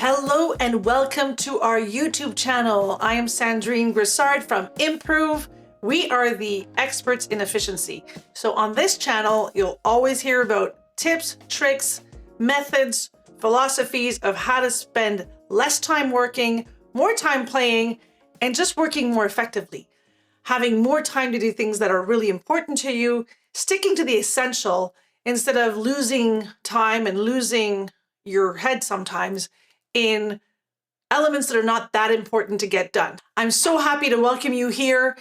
Hello and welcome to our YouTube channel. I am Sandrine Gressard from Improov. We are the experts in efficiency. So on this channel, you'll always hear about tips, tricks, methods, philosophies of how to spend less time working, more time playing, and just working more effectively. Having more time to do things that are really important to you, sticking to the essential instead of losing time and losing your head sometimes in elements that are not that important to get done. I'm so happy to welcome you here.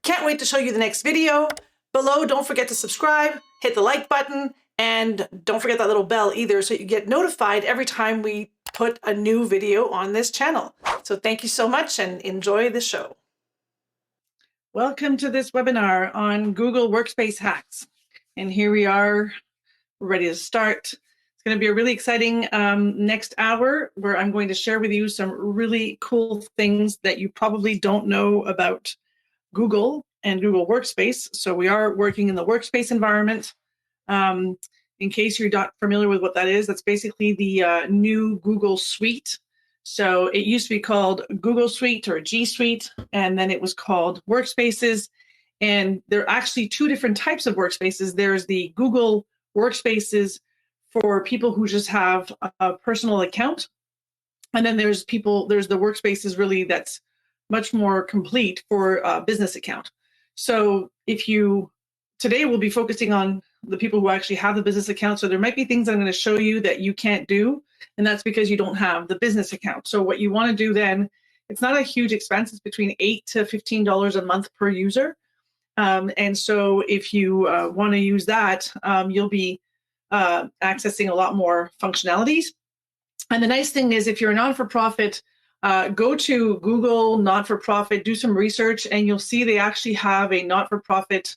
Can't wait to show you the next video. Below, don't forget to subscribe, hit the like button, and don't forget that little bell either so you get notified every time we put a new video on this channel. So thank you so much and enjoy the show. Welcome to this webinar on Google Workspace hacks. And here we are, ready to start. It's going to be a really exciting next hour where I'm going to share with you some really cool things that you probably don't know about Google and Google Workspace. So we are working in the workspace environment. In case you're not familiar with what that is, that's basically the new Google Suite. So it used to be called Google Suite or G Suite, and then it was called Workspaces. And there are actually two different types of workspaces. There's the Google Workspaces for people who just have a personal account. And then there's the workspaces really that's much more complete for a business account. So today we'll be focusing on the people who actually have the business account. So there might be things I'm going to show you that you can't do, and that's because you don't have the business account. So what you want to do then, it's not a huge expense. It's between $8 to $15 a month per user. And so if you want to use that, you'll be accessing a lot more functionalities. And the nice thing is if you're a non-for-profit, go to Google not-for-profit, do some research, and you'll see they actually have a not-for-profit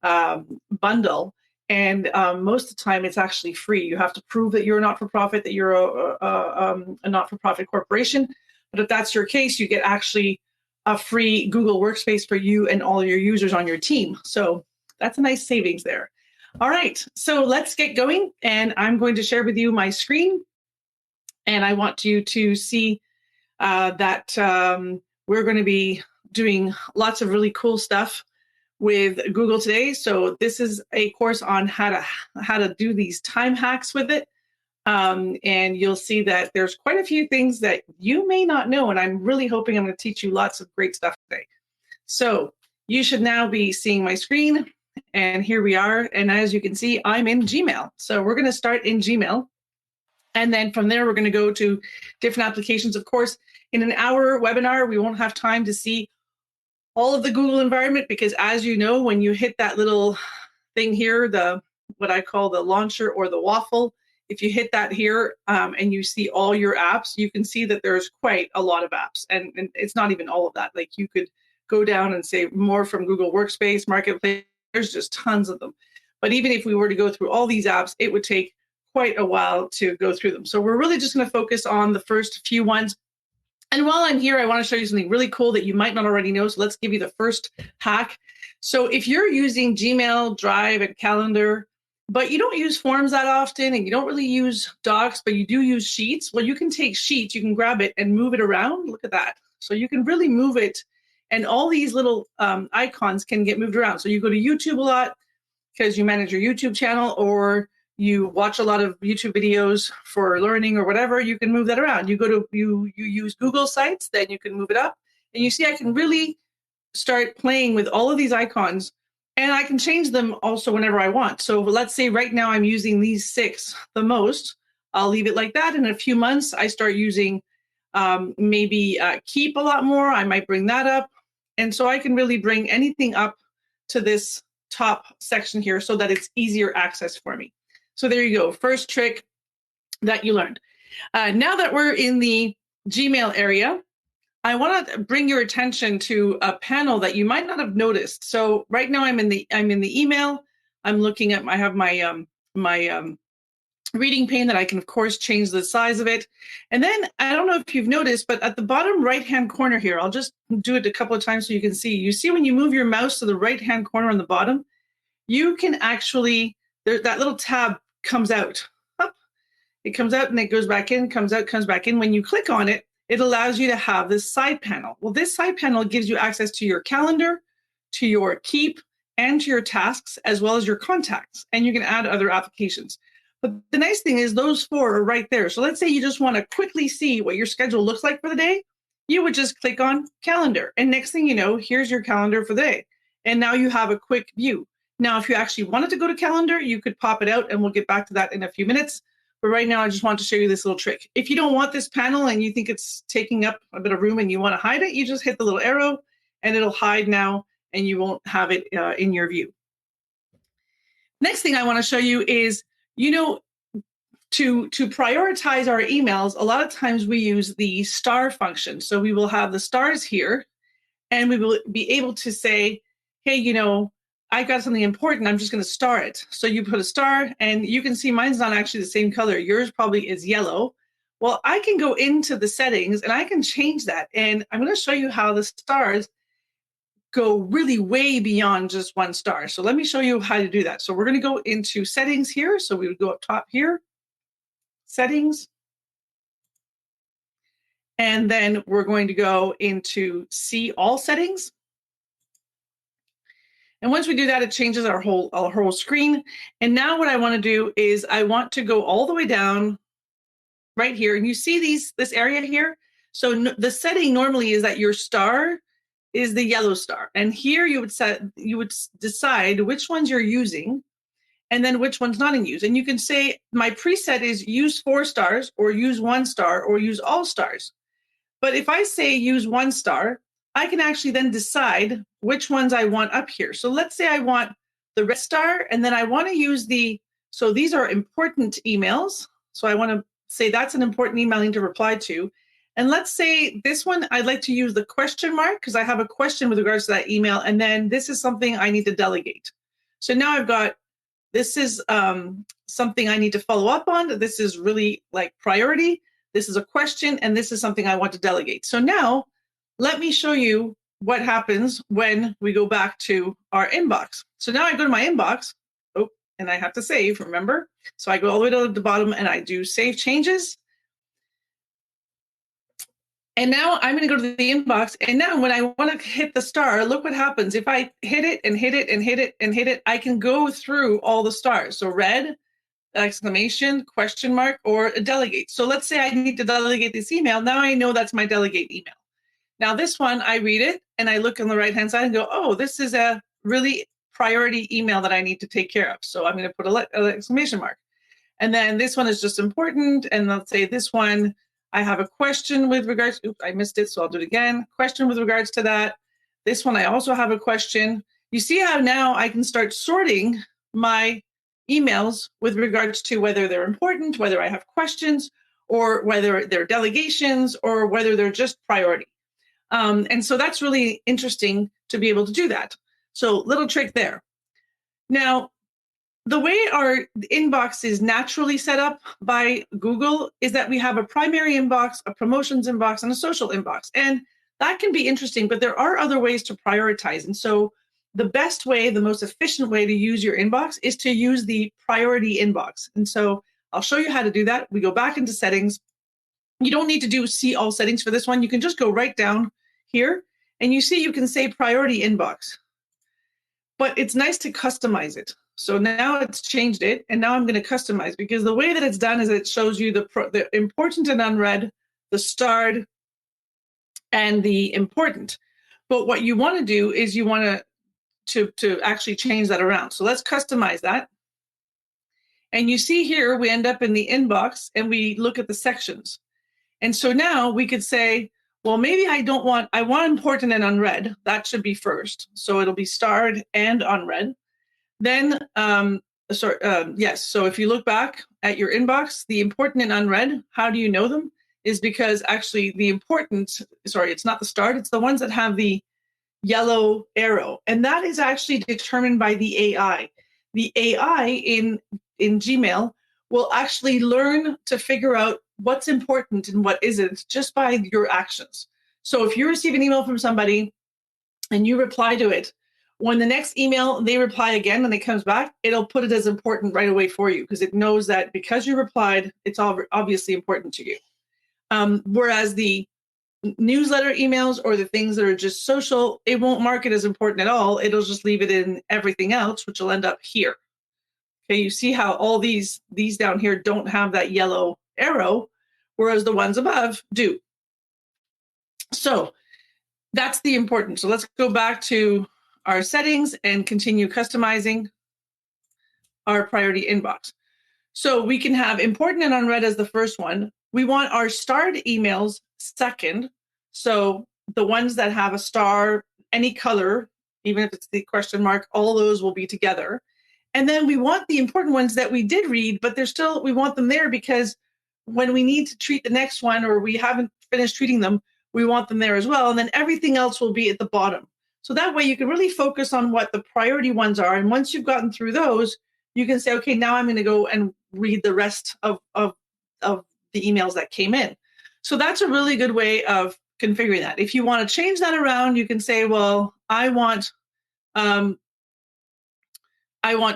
bundle. And most of the time it's actually free. You have to prove that you're a not-for-profit, that you're a not-for-profit corporation. But if that's your case, you get actually a free Google Workspace for you and all your users on your team. So that's a nice savings there. All right, so let's get going. And I'm going to share with you my screen. And I want you to see that we're going to be doing lots of really cool stuff with Google today. So this is a course on how to do these time hacks with it. And you'll see that there's quite a few things that you may not know. And I'm really hoping I'm going to teach you lots of great stuff today. So you should now be seeing my screen. And here we are. And as you can see, I'm in Gmail. So we're going to start in Gmail. And then from there, we're going to go to different applications. Of course, in an hour webinar, we won't have time to see all of the Google environment, because as you know, when you hit that little thing here, what I call the launcher or the waffle, if you hit that here and you see all your apps, you can see that there's quite a lot of apps. And it's not even all of that. Like you could go down and say more from Google Workspace, Marketplace, there's just tons of them. But even if we were to go through all these apps, it would take quite a while to go through them. So we're really just going to focus on the first few ones. And while I'm here, I want to show you something really cool that you might not already know. So let's give you the first hack. So if you're using Gmail, Drive, and Calendar, but you don't use Forms that often, and you don't really use Docs, but you do use Sheets, well, you can take Sheets, you can grab it and move it around. Look at that. So you can really move it, and all these little icons can get moved around. So you go to YouTube a lot because you manage your YouTube channel, or you watch a lot of YouTube videos for learning or whatever, you can move that around. You use Google Sites, then you can move it up. And you see I can really start playing with all of these icons, and I can change them also whenever I want. So let's say right now I'm using these 6 the most. I'll leave it like that. In a few months, I start using maybe Keep a lot more. I might bring that up. And so I can really bring anything up to this top section here so that it's easier access for me. So there you go, first trick that you learned. Now that we're in the Gmail area, I want to bring your attention to a panel that you might not have noticed. So right now I'm in the email. I'm looking at I have my reading pane that I can of course change the size of it. And then I don't know if you've noticed, but at the bottom right-hand corner here, I'll just do it a couple of times so you can see. You see when you move your mouse to the right-hand corner on the bottom, you can actually that little tab comes out. It comes out and it goes back in, comes out, comes back in. When you click on it, it allows you to have this side panel. Well, this side panel gives you access to your calendar, to your Keep, and to your tasks, as well as your contacts. And you can add other applications. But the nice thing is those 4 are right there. So let's say you just want to quickly see what your schedule looks like for the day. You would just click on calendar. And next thing you know, here's your calendar for the day. And now you have a quick view. Now, if you actually wanted to go to calendar, you could pop it out, and we'll get back to that in a few minutes. But right now, I just want to show you this little trick. If you don't want this panel and you think it's taking up a bit of room and you want to hide it, you just hit the little arrow and it'll hide now and you won't have it in your view. Next thing I want to show you is, to prioritize our emails, a lot of times we use the star function. So we will have the stars here and we will be able to say, hey, I got something important, I'm just going to star it. So you put a star and you can see mine's not actually the same color. Yours probably is yellow. Well, I can go into the settings and I can change that. And I'm going to show you how the stars go really way beyond just 1 star. So let me show you how to do that. So we're going to go into settings here. So we would go up top here, settings. And then we're going to go into see all settings. And once we do that, it changes our whole screen. And now what I want to do is I want to go all the way down right here. And you see this area here? So the setting normally is that your star is the yellow star. And here you would decide which ones you're using and then which one's not in use. And you can say my preset is use 4 stars or use 1 star or use all stars. But if I say use 1 star, I can actually then decide which ones I want up here. So let's say I want the red star, and then I want to use so these are important emails. So I want to say that's an important email I need to reply to. And let's say this one, I'd like to use the question mark because I have a question with regards to that email. And then this is something I need to delegate. So now I've got, this is something I need to follow up on. This is really like priority. This is a question, and this is something I want to delegate. So now let me show you what happens when we go back to our inbox. So now I go to my inbox, and I have to save, remember? So I go all the way to the bottom and I do save changes. And now I'm going to go to the inbox. And now when I want to hit the star, look what happens. If I hit it and hit it and hit it and hit it, I can go through all the stars. So red, exclamation, question mark, or delegate. So let's say I need to delegate this email. Now I know that's my delegate email. Now this one, I read it and I look on the right-hand side and go, oh, this is a really priority email that I need to take care of. So I'm going to put an exclamation mark. And then this one is just important. And let's say this one, I have a question with regards, I missed it, so I'll do it again. Question with regards to that. This one, I also have a question. You see how now I can start sorting my emails with regards to whether they're important, whether I have questions, or whether they're delegations, or whether they're just priority. And so that's really interesting to be able to do that. So little trick there. Now, the way our inbox is naturally set up by Google is that we have a primary inbox, a promotions inbox, and a social inbox. And that can be interesting, but there are other ways to prioritize. And so the best way, the most efficient way to use your inbox is to use the priority inbox. And so I'll show you how to do that. We go back into settings. You don't need to do see all settings for this one. You can just go right down here and you see you can say priority inbox. But it's nice to customize it. So now it's changed it, and now I'm going to customize, because the way that it's done is it shows you the important and unread, the starred, and the important. But what you want to do is you want to actually change that around. So let's customize that. And you see here, we end up in the inbox and we look at the sections. And so now we could say, well, maybe I want important and unread. That should be first. So it'll be starred and unread. Then, yes, so if you look back at your inbox, the important and unread, how do you know them? Is because actually the important, it's not the start, it's the ones that have the yellow arrow. And that is actually determined by the AI. The AI in Gmail will actually learn to figure out what's important and what isn't just by your actions. So if you receive an email from somebody and you reply to it, When the next email, they reply again and it comes back, it'll put it as important right away for you because it knows that because you replied, it's obviously important to you. Whereas the newsletter emails or the things that are just social, it won't mark it as important at all. It'll just leave it in everything else, which will end up here. Okay, you see how all these down here don't have that yellow arrow, whereas the ones above do. So that's the importance. So let's go back to our settings and continue customizing our priority inbox. So we can have important and unread as the first one. We want our starred emails second. So the ones that have a star, any color, even if it's the question mark, all those will be together. And then we want the important ones that we did read, but they're still, we want them there because when we need to treat the next one or we haven't finished treating them, we want them there as well. And then everything else will be at the bottom. So that way you can really focus on what the priority ones are. And once you've gotten through those, you can say, okay, now I'm going to go and read the rest of the emails that came in. So that's a really good way of configuring that. If you want to change that around, you can say, well, I want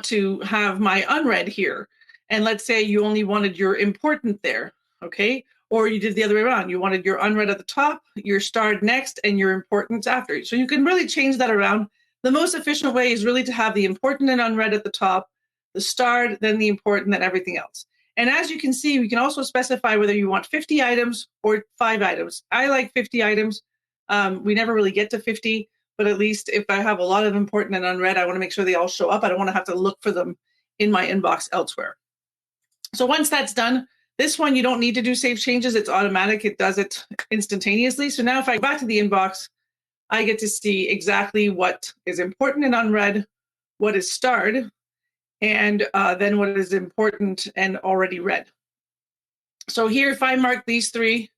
to have my unread here. And let's say you only wanted your important there, okay? Or you did the other way around. You wanted your unread at the top, your starred next, and your important after. So you can really change that around. The most efficient way is really to have the important and unread at the top, the starred, then the important, then everything else. And as you can see, we can also specify whether you want 50 items or 5 items. I like 50 items. We never really get to 50, but at least if I have a lot of important and unread, I want to make sure they all show up. I don't want to have to look for them in my inbox elsewhere. So once that's done, this one, you don't need to do save changes. It's automatic. It does it instantaneously. So now if I go back to the inbox, I get to see exactly what is important and unread, what is starred, and then what is important and already read. So here, if I mark these 3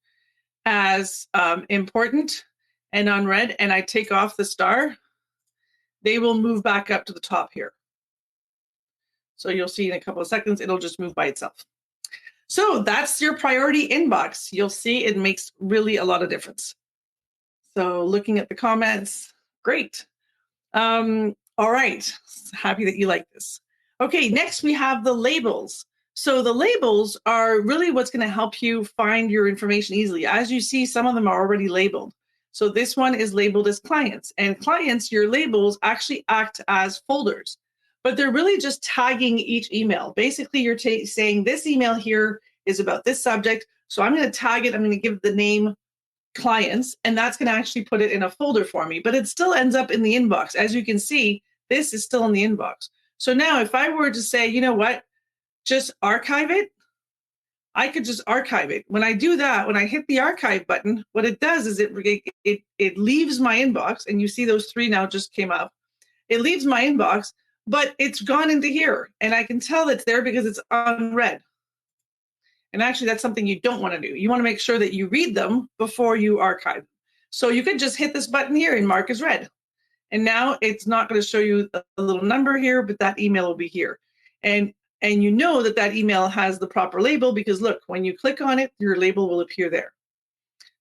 as important and unread, and I take off the star, they will move back up to the top here. So you'll see in a couple of seconds, it'll just move by itself. So that's your priority inbox. You'll see it makes really a lot of difference. So looking at the comments, great. All right, happy that you like this. Okay, next we have the labels. So the labels are really what's going to help you find your information easily. As you see, some of them are already labeled. So this one is labeled as clients, and clients, your labels actually act as folders, but they're really just tagging each email. Basically, you're saying this email here is about this subject. So I'm going to tag it. I'm going to give the name clients, and that's going to actually put it in a folder for me, but it still ends up in the inbox. As you can see, this is still in the inbox. So now if I were to say, you know what, just archive it, I could just archive it. When I do that, when I hit the archive button, what it does is it leaves my inbox, and you see those 3 now just came up. It leaves my inbox, but it's gone into here, and I can tell it's there because it's unread. And actually, that's something you don't want to do. You want to make sure that you read them before you archive. So you could just hit this button here and mark as read. And now it's not going to show you a little number here, but that email will be here. And you know that that email has the proper label because look, when you click on it, your label will appear there.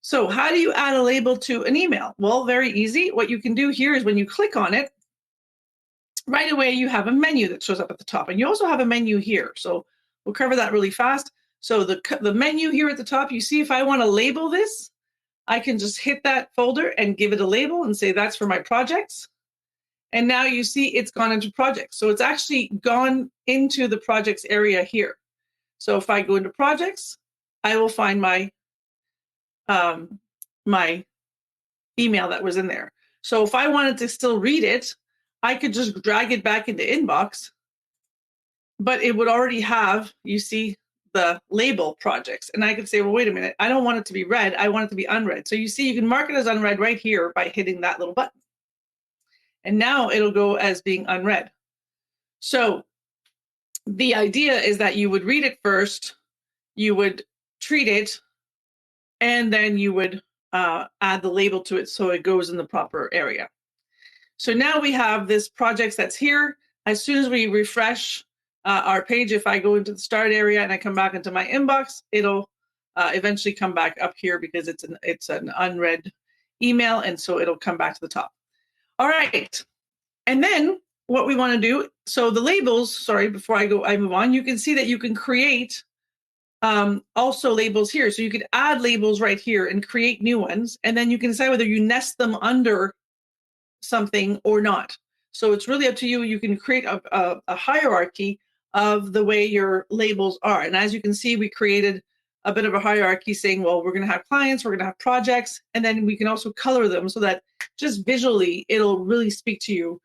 So how do you add a label to an email? Well, very easy. What you can do here is when you click on it, right away you have a menu that shows up at the top. And you also have a menu here. So we'll cover that really fast. So the menu here at the top, you see if I want to label this, I can just hit that folder and give it a label and say that's for my projects. And now you see it's gone into projects. So it's actually gone into the projects area here. So if I go into projects, I will find my my email that was in there. So if I wanted to still read it, I could just drag it back into inbox, but it would already have, you see, the label projects. And I could say, well, wait a minute, I don't want it to be read. I want it to be unread. So you see, you can mark it as unread right here by hitting that little button. And now it'll go as being unread. So the idea is that you would read it first, you would treat it, and then you would add the label to it so it goes in the proper area. So now we have this projects that's here. As soon as we refresh our page, if I go into the start area and I come back into my inbox, it'll eventually come back up here because it's an unread email, and so it'll come back to the top. All right, And then what we want to do, so the labels, sorry, before I move on, you can see that you can create also labels here. So you could add labels right here and create new ones. And then you can decide whether you nest them under something or not. So it's really up to you. You can create a hierarchy of the way your labels are. And as you can see, we created a bit of a hierarchy saying, well, we're going to have clients, we're going to have projects, and then we can also color them so that just visually, it'll really speak to you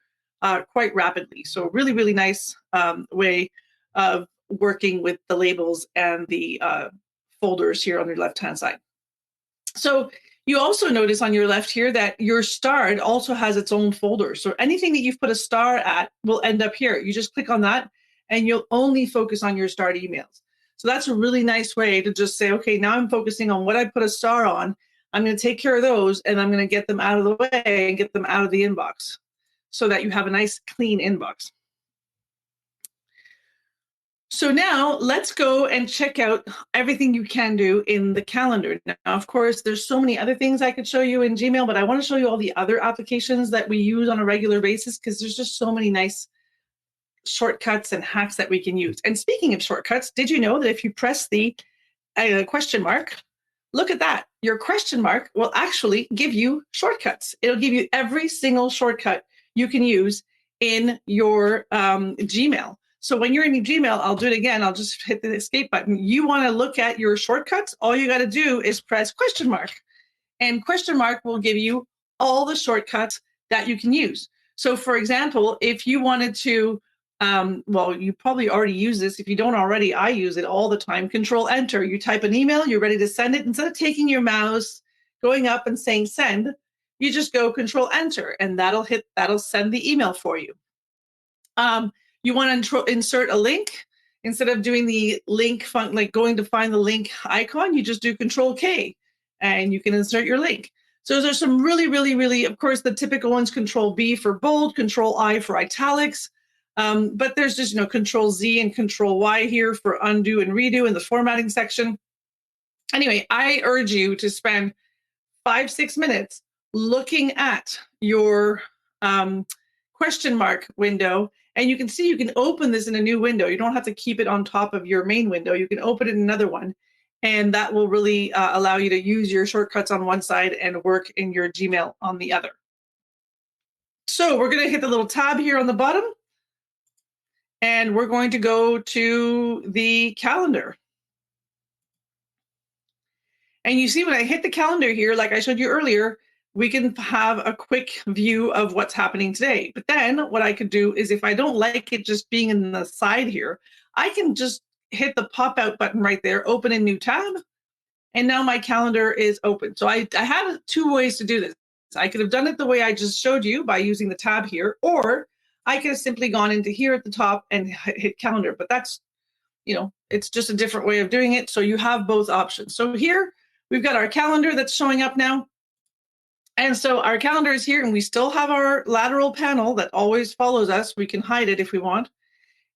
quite rapidly. So really, really nice way of working with the labels and the folders here on your left-hand side. So you also notice on your left here that your starred also has its own folder. So anything that you've put a star at will end up here. You just click on that and you'll only focus on your starred emails. So that's a really nice way to just say, okay, now I'm focusing on what I put a star on. I'm going to take care of those and I'm going to get them out of the way and get them out of the inbox so that you have a nice clean inbox. So now let's go and check out everything you can do in the calendar. Now, of course, there's so many other things I could show you in Gmail, but I want to show you all the other applications that we use on a regular basis because there's just so many nice shortcuts and hacks that we can use. And speaking of shortcuts, did you know that if you press the question mark, look at that, your question mark will actually give you shortcuts. It'll give you every single shortcut you can use in your Gmail. So when you're in your Gmail, I'll do it again. I'll just hit the escape button. You want to look at your shortcuts. All you got to do is press question mark. And question mark will give you all the shortcuts that you can use. So for example, if you wanted to, well, you probably already use this. If you don't already, I use it all the time. Control Enter. You type an email, you're ready to send it. Instead of taking your mouse, going up and saying send, you just go Control Enter and that'll send the email for you. You want to insert a link. Instead of doing the link like going to find the link icon, you just do Control K and you can insert your link. So there's some really, really, really, of course, the typical ones, Control B for bold, Control I for italics. But there's just, Control Z and Control Y here for undo and redo in the formatting section. Anyway, I urge you to spend 5-6 minutes looking at your question mark window. And you can see you can open this in a new window. You don't have to keep it on top of your main window. You can open it in another one. And that will really allow you to use your shortcuts on one side and work in your Gmail on the other. So we're going to hit the little tab here on the bottom. And we're going to go to the calendar. And you see when I hit the calendar here, like I showed you earlier, we can have a quick view of what's happening today. But then what I could do is if I don't like it just being in the side here, I can just hit the pop out button right there, open a new tab, and now my calendar is open. So I had 2 ways to do this. I could have done it the way I just showed you by using the tab here, or I could have simply gone into here at the top and hit calendar, but that's, it's just a different way of doing it. So you have both options. So here we've got our calendar that's showing up now. And so our calendar is here and we still have our lateral panel that always follows us. We can hide it if we want.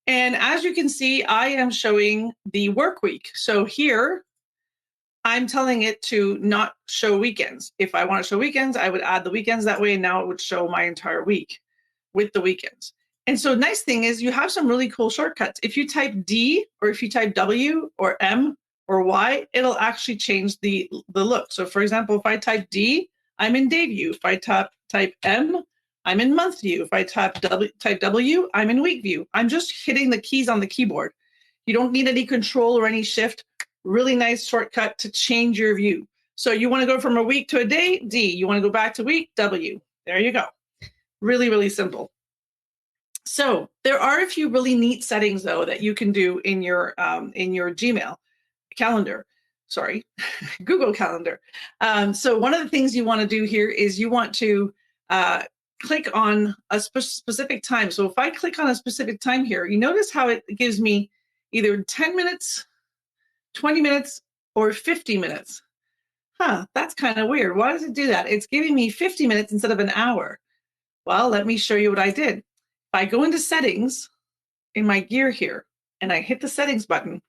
And as you can see, I am showing the work week. So here I'm telling it to not show weekends. If I want to show weekends, I would add the weekends that way. And now it would show my entire week with the weekends. And so nice thing is you have some really cool shortcuts. If you type D or if you type W or M or Y, it'll actually change the look. So for example, if I type D, I'm in day view. If I type M, I'm in month view. If I type W, I'm in week view. I'm just hitting the keys on the keyboard. You don't need any control or any shift. Really nice shortcut to change your view. So you want to go from a week to a day, D. You want to go back to week, W. There you go. Really, really simple. So there are a few really neat settings though that you can do in your Gmail calendar. Sorry, Google Calendar. So one of the things you want to do here is you want to click on a specific time. So if I click on a specific time here, you notice how it gives me either 10 minutes, 20 minutes, or 50 minutes. That's kind of weird. Why does it do that? It's giving me 50 minutes instead of an hour. Well, let me show you what I did. If I go into settings in my gear here and I hit the settings button,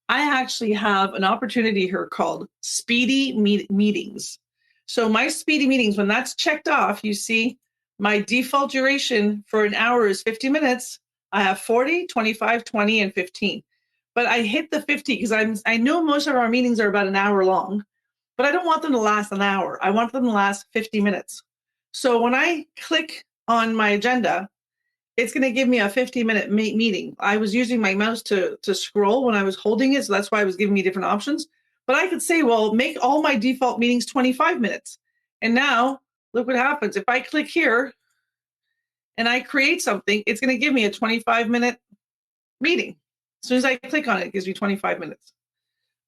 I actually have an opportunity here called Speedy Meetings. So my Speedy Meetings, when that's checked off, you see My default duration for an hour is 50 minutes. I have 40, 25, 20, and 15. But I hit the 50 because I know most of our meetings are about an hour long, but I don't want them to last an hour. I want them to last 50 minutes. So when I click on my agenda, it's going to give me a 50-minute meeting. I was using my mouse to scroll when I was holding it, so that's why it was giving me different options. But I could say, well, make all my default meetings 25 minutes. And now look what happens. If I click here and I create something, it's going to give me a 25-minute meeting. As soon as I click on it, it gives me 25 minutes.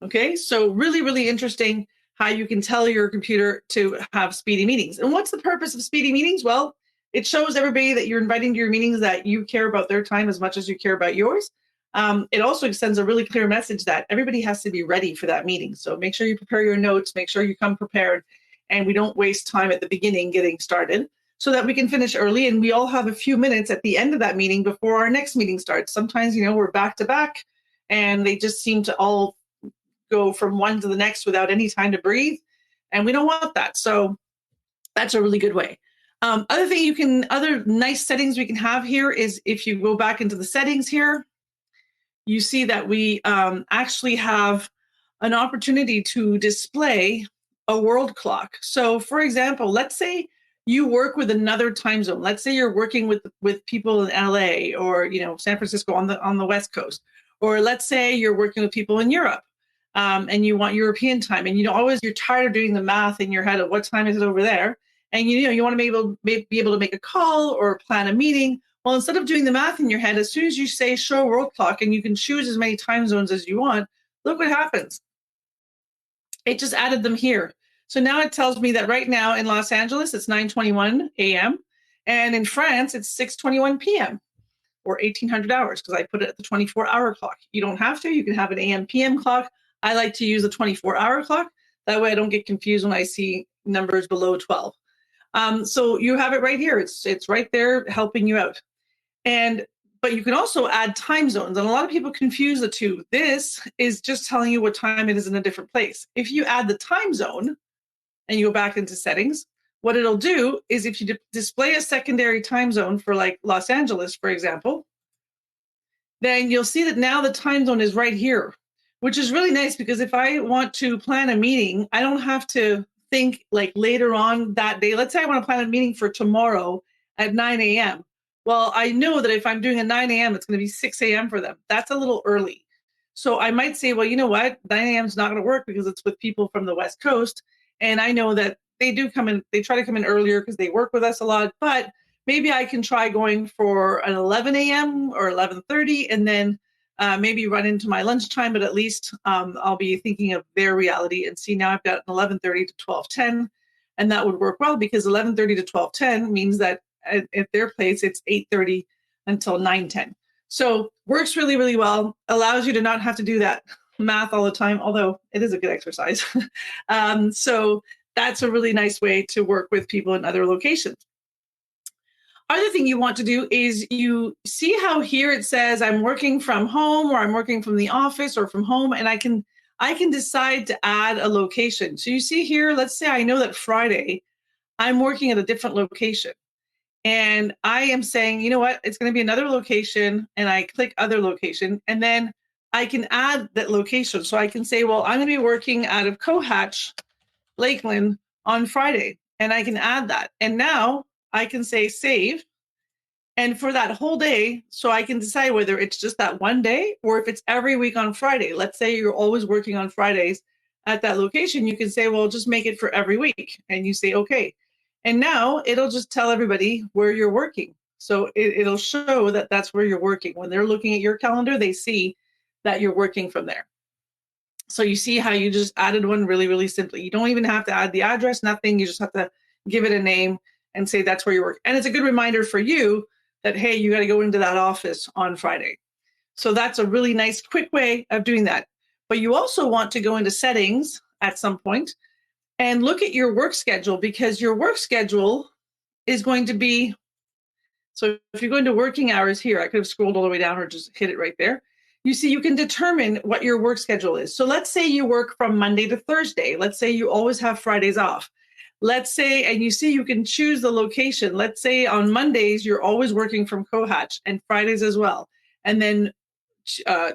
Okay, so really, really interesting how you can tell your computer to have speedy meetings. And what's the purpose of speedy meetings? Well, it shows everybody that you're inviting to your meetings that you care about their time as much as you care about yours. It also sends a really clear message that everybody has to be ready for that meeting. So make sure you prepare your notes, make sure you come prepared, and we don't waste time at the beginning getting started so that we can finish early and we all have a few minutes at the end of that meeting before our next meeting starts. Sometimes, we're back to back and they just seem to all go from one to the next without any time to breathe. And we don't want that. So that's a really good way. Other nice settings we can have here is if you go back into the settings here, you see that we actually have an opportunity to display a world clock. So for example, let's say you work with another time zone. Let's say you're working with people in LA or San Francisco on the West Coast, or let's say you're working with people in Europe. And you want European time, and you're tired of doing the math in your head of what time is it over there, and you want to be able to make a call or plan a meeting. Well, instead of doing the math in your head, as soon as you say show world clock and you can choose as many time zones as you want, look what happens. It just added them here. So now it tells me that right now in Los Angeles it's 9:21 a.m. and in France it's 6:21 p.m. or 1800 hours because I put it at the 24-hour clock. You don't have to. You can have an AM PM clock. I like to use the 24-hour clock. That way I don't get confused when I see numbers below 12. So you have it right here. It's right there helping you out. But you can also add time zones. And a lot of people confuse the two. This is just telling you what time it is in a different place. If you add the time zone and you go back into settings, what it'll do is if you display a secondary time zone for like Los Angeles, for example, then you'll see that now the time zone is right here, which is really nice because if I want to plan a meeting, I don't have to think like later on that day. Let's say I want to plan a meeting for tomorrow at 9 a.m. Well, I know that if I'm doing a 9 a.m., it's going to be 6 a.m. for them. That's a little early. So I might say, well, you know what? 9 a.m. is not going to work because it's with people from the West Coast. And I know that they try to come in earlier because they work with us a lot. But maybe I can try going for an 11 a.m. or 11:30 and then maybe run into my lunchtime, but at least I'll be thinking of their reality and see now I've got an 11:30 to 12:10, and that would work well because 11:30 to 12:10 means that at their place it's 8:30 until 9:10. So works really, really well, allows you to not have to do that math all the time, although it is a good exercise. So that's a really nice way to work with people in other locations. Other thing you want to do is you see how here it says I'm working from home or I'm working from the office or from home, and I can decide to add a location. So you see here, let's say I know that Friday I'm working at a different location and I am saying, you know what, it's going to be another location, and I click other location and then I can add that location. So I can say, well, I'm going to be working out of Cohatch, Lakeland on Friday, and I can add that. And now I can say save, and for that whole day, so I can decide whether it's just that one day or if it's every week on Friday. Let's say you're always working on Fridays at that location. You can say, well, just make it for every week, and you say, okay. And now it'll just tell everybody where you're working. So it'll show that that's where you're working. When they're looking at your calendar, they see that you're working from there. So you see how you just added one really, really simply. You don't even have to add the address, nothing. You just have to give it a name and say that's where you work. And it's a good reminder for you that, hey, you got to go into that office on Friday. So that's a really nice, quick way of doing that. But you also want to go into settings at some point and look at your work schedule, because your work schedule is going to be, so if you go into working hours here, I could have scrolled all the way down or just hit it right there. You see, you can determine what your work schedule is. So let's say you work from Monday to Thursday. Let's say you always have Fridays off. let's say, and you see you can choose the location. Let's say on Mondays, you're always working from Cohatch and Fridays as well. And then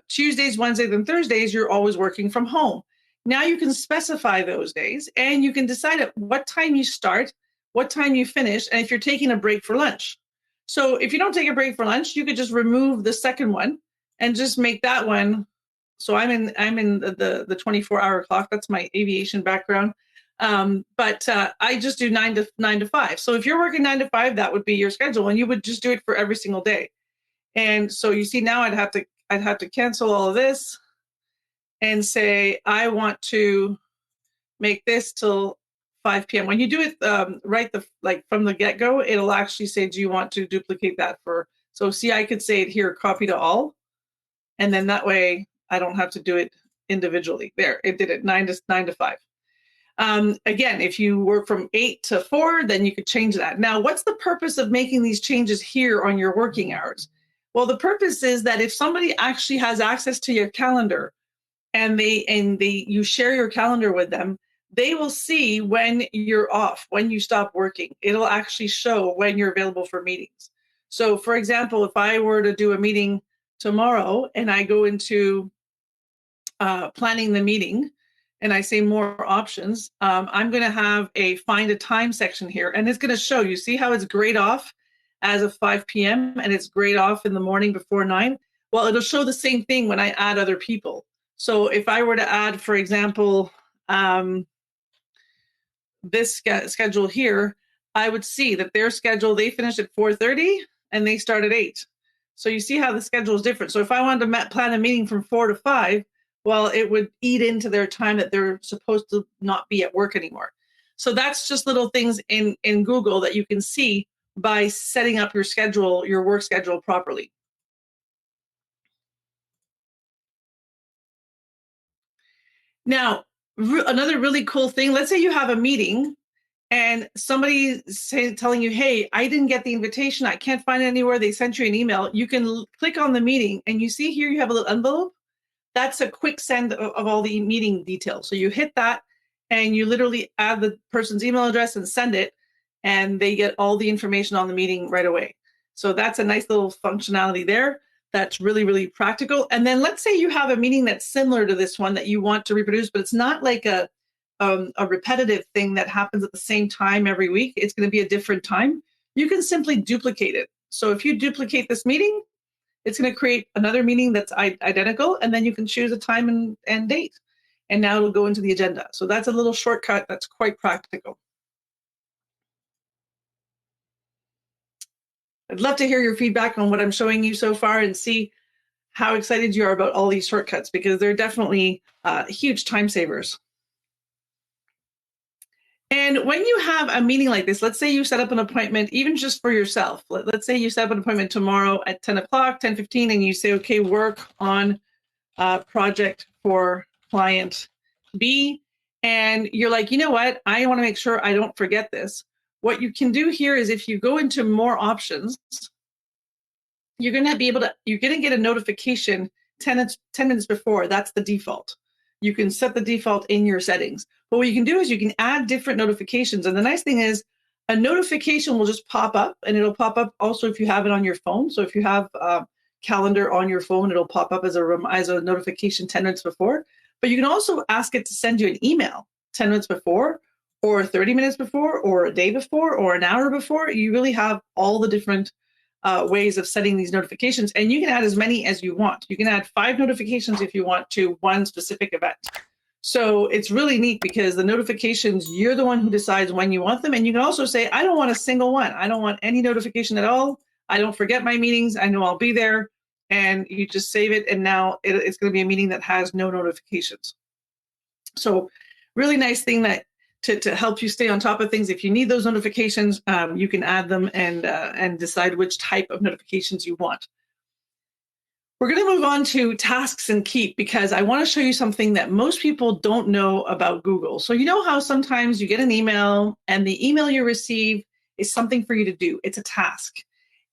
Tuesdays, Wednesdays, and Thursdays, you're always working from home. Now you can specify those days and you can decide at what time you start, what time you finish, and if you're taking a break for lunch. So if you don't take a break for lunch, you could just remove the second one and just make that one. So I'm in the 24-hour clock. That's my aviation background. But I just do 9 to 5. So if you're working 9 to 5, that would be your schedule, and you would just do it for every single day. And so you see now I'd have to cancel all of this and say I want to make this till 5 p.m. When you do it from the get-go, it'll actually say, do you want to duplicate that for? So see, I could say it here, copy to all, and then that way I don't have to do it individually. There, it did it 9 to 5. Again, if you work from 8 to 4, then you could change that. Now, what's the purpose of making these changes here on your working hours? Well, the purpose is that if somebody actually has access to your calendar and you share your calendar with them, they will see when you're off, when you stop working. It'll actually show when you're available for meetings. So, for example, if I were to do a meeting tomorrow and I go into planning the meeting, and I say more options, I'm going to have a find a time section here. And it's going to show, you see how it's grayed off as of 5 p.m. and it's grayed off in the morning before 9? Well, it'll show the same thing when I add other people. So if I were to add, for example, this schedule here, I would see that their schedule, they finished at 4:30 and they start at 8. So you see how the schedule is different. So if I wanted to plan a meeting from 4 to 5, well, it would eat into their time that they're supposed to not be at work anymore. So that's just little things in Google that you can see by setting up your schedule, your work schedule properly. Now, another really cool thing, let's say you have a meeting and somebody telling you, hey, I didn't get the invitation. I can't find it anywhere. They sent you an email. You can click on the meeting and you see here you have a little envelope. That's a quick send of all the meeting details. So you hit that and you literally add the person's email address and send it, and they get all the information on the meeting right away. So that's a nice little functionality there. That's really, really practical. And then let's say you have a meeting that's similar to this one that you want to reproduce, but it's not like a repetitive thing that happens at the same time every week. It's going to be a different time. You can simply duplicate it. So if you duplicate this meeting, it's going to create another meeting that's identical, and then you can choose a time and date. And now it'll go into the agenda. So that's a little shortcut that's quite practical. I'd love to hear your feedback on what I'm showing you so far and see how excited you are about all these shortcuts, because they're definitely huge time savers. And when you have a meeting like this, let's say you set up an appointment, even just for yourself. Let's say you set up an appointment tomorrow at 10 o'clock, 10:15, and you say, okay, work on a project for client B. And you're like, you know what? I want to make sure I don't forget this. What you can do here is if you go into more options, you're going to get a notification 10 minutes before. That's the default. You can set the default in your settings. But what you can do is you can add different notifications. And the nice thing is a notification will just pop up, and it'll pop up also if you have it on your phone. So if you have a calendar on your phone, it'll pop up as a notification 10 minutes before. But you can also ask it to send you an email 10 minutes before, or 30 minutes before, or a day before, or an hour before. You really have all the different ways of setting these notifications, and you can add as many as you want. You can add 5 notifications if you want to one specific event. So it's really neat because the notifications, you're the one who decides when you want them. And you can also say, I don't want a single one. I don't want any notification at all. I don't forget my meetings. I know I'll be there. And you just save it. And now it's going to be a meeting that has no notifications. So really nice thing that to help you stay on top of things. If you need those notifications, you can add them and decide which type of notifications you want. We're going to move on to tasks and keep, because I want to show you something that most people don't know about Google. So you know how sometimes you get an email and the email you receive is something for you to do. It's a task.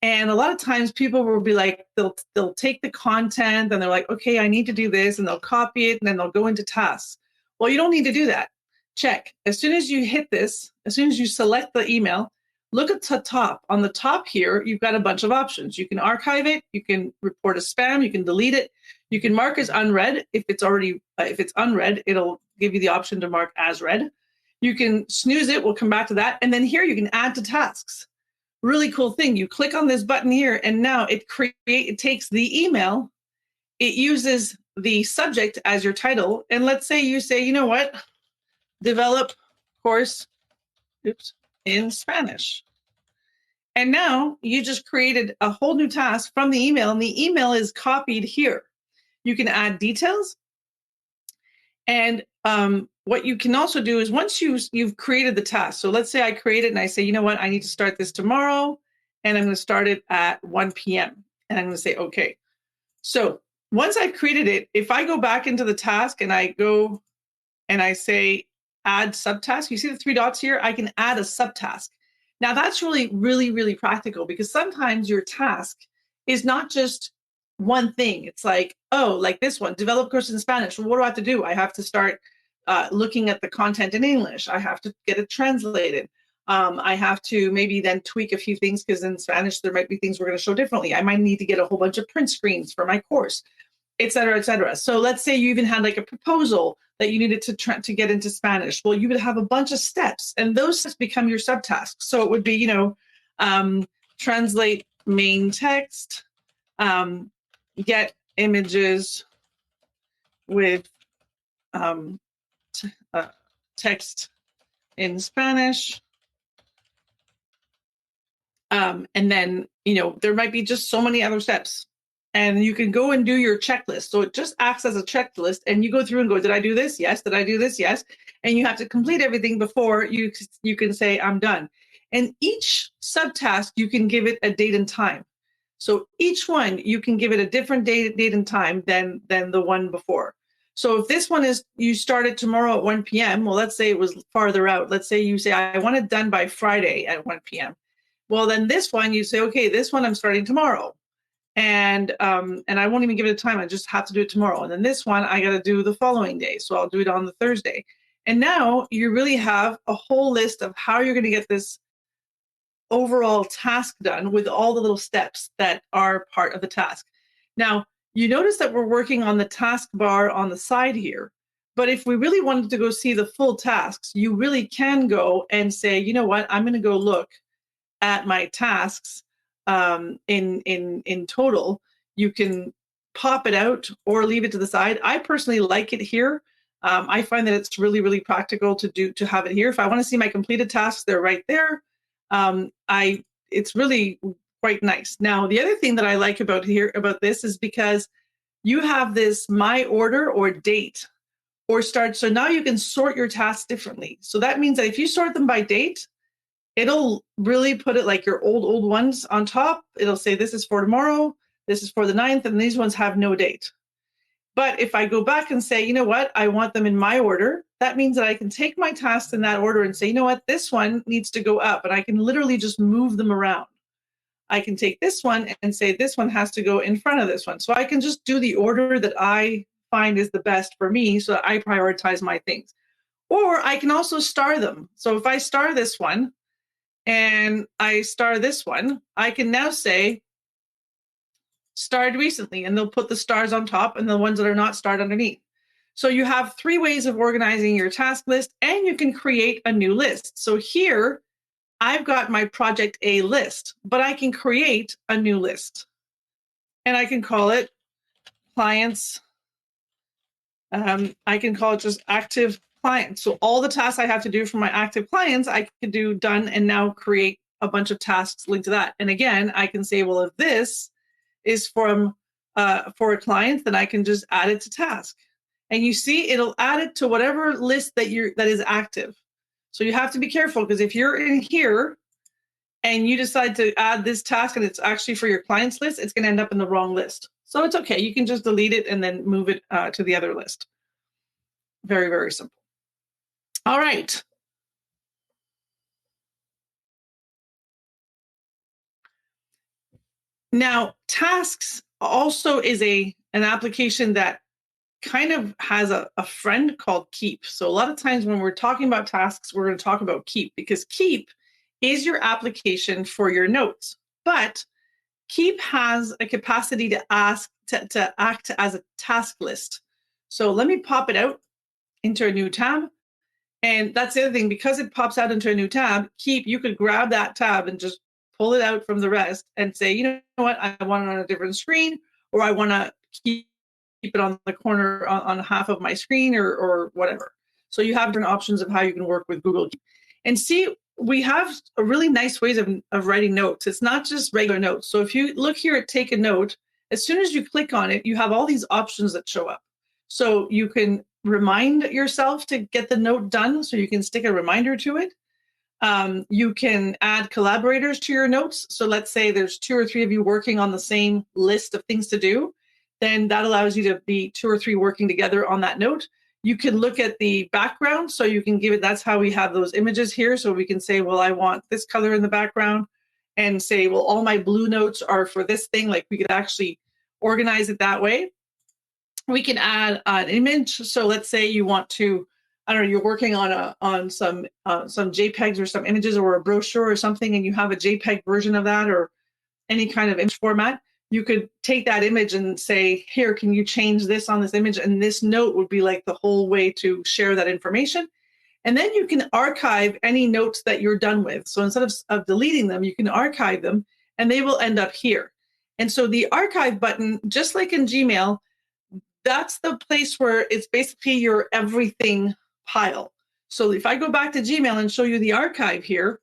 And a lot of times people will be like, they'll take the content and they're like, okay, I need to do this, and they'll copy it and then they'll go into tasks. Well, you don't need to do that. check. As soon as you hit this, as soon as you select the email, look at the top. On the top here, you've got a bunch of options. You can archive it, you can report as spam, you can delete it, you can mark as unread. If it's unread, it'll give you the option to mark as read. You can snooze it, we'll come back to that. And then here you can add to tasks. Really cool thing. You click on this button here, and now it takes the email, it uses the subject as your title. And let's say you say, you know what, develop course in Spanish. And now you just created a whole new task from the email, and the email is copied here. You can add details. And what you can also do is once you've created the task, so let's say I create it and I say, you know what, I need to start this tomorrow, and I'm going to start it at 1 p.m. And I'm going to say, okay. So once I've created it, if I go back into the task and I go and I say, add subtask, you see the 3 dots here? I can add a subtask. Now that's really, really, really practical, because sometimes your task is not just one thing. It's like, oh, like this one, develop course in Spanish. Well, what do I have to do? I have to start looking at the content in English. I have to get it translated. I have to maybe then tweak a few things, because in Spanish, there might be things we're going to show differently. I might need to get a whole bunch of print screens for my course, et cetera, et cetera. So let's say you even had like a proposal that you needed to get into Spanish. Well, you would have a bunch of steps, and those steps become your subtasks. So it would be, you know, translate main text, get images with text in Spanish. And then, you know, there might be just so many other steps. And you can go and do your checklist. So it just acts as a checklist, and you go through and go, did I do this? Yes. Did I do this? Yes. And you have to complete everything before you can say, I'm done. And each subtask, you can give it a date and time. So each one, you can give it a different date and time than the one before. So if this one is, you started tomorrow at 1 p.m., well, let's say it was farther out. Let's say you say, I want it done by Friday at 1 p.m. Well, then this one, you say, okay, this one I'm starting tomorrow. And I won't even give it a time. I just have to do it tomorrow. And then this one, I got to do the following day. So I'll do it on the Thursday. And now you really have a whole list of how you're going to get this overall task done with all the little steps that are part of the task. Now, you notice that we're working on the task bar on the side here. But if we really wanted to go see the full tasks, you really can go and say, you know what, I'm going to go look at my tasks in total. You can pop it out or leave it to the side. I personally like it here. I find that it's really, really practical to have it here. If I want to see my completed tasks, they're right there. It's really quite nice. Now, the other thing that I like about this is because you have this my order or date or start. So now you can sort your tasks differently. So that means that if you sort them by date, it'll really put it like your old ones on top. It'll say this is for tomorrow, this is for the 9th, and these ones have no date. But if I go back and say, you know what, I want them in my order, that means that I can take my tasks in that order and say, you know what, this one needs to go up, and I can literally just move them around. I can take this one and say this one has to go in front of this one. So I can just do the order that I find is the best for me, so that I prioritize my things. Or I can also star them. So if I star this one and I star this one, I can now say starred recently, and they'll put the stars on top and the ones that are not starred underneath. So you have 3 ways of organizing your task list, and you can create a new list. So here I've got my project A list, but I can create a new list, and I can call it clients. I can call it just active clients. So all the tasks I have to do for my active clients, I can do done, and now create a bunch of tasks linked to that. And again, I can say, well, if this is for a client, then I can just add it to task. And you see, it'll add it to whatever list that is active. So you have to be careful, because if you're in here and you decide to add this task and it's actually for your clients list, it's going to end up in the wrong list. So it's okay. You can just delete it and then move it to the other list. Very, very simple. All right. Now, tasks also is an application that kind of has a friend called Keep. So a lot of times when we're talking about tasks, we're going to talk about Keep, because Keep is your application for your notes. But Keep has a capacity to act as a task list. So let me pop it out into a new tab. And that's the other thing, because it pops out into a new tab, Keep, you could grab that tab and just pull it out from the rest and say, you know what, I want it on a different screen, or I want to keep it on the corner on half of my screen, or whatever. So you have different options of how you can work with Google Keep. And see, we have a really nice ways of writing notes. It's not just regular notes. So if you look here at Take a Note, as soon as you click on it, you have all these options that show up. So you can remind yourself to get the note done, so you can stick a reminder to it. You can add collaborators to your notes. So let's say there's 2 or 3 of you working on the same list of things to do. Then that allows you to be 2 or 3 working together on that note. You can look at the background, so you can give it, that's how we have those images here. So we can say, well, I want this color in the background, and say, well, all my blue notes are for this thing. Like, we could actually organize it that way. We can add an image. So let's say you want to, I don't know, you're working on some JPEGs or some images, or a brochure or something, and you have a JPEG version of that, or any kind of image format. You could take that image and say, here, can you change this on this image? And this note would be like the whole way to share that information. And then you can archive any notes that you're done with. So instead of deleting them, you can archive them, and they will end up here. And so the archive button, just like in Gmail, that's the place where it's basically your everything pile. So if I go back to Gmail and show you the archive here,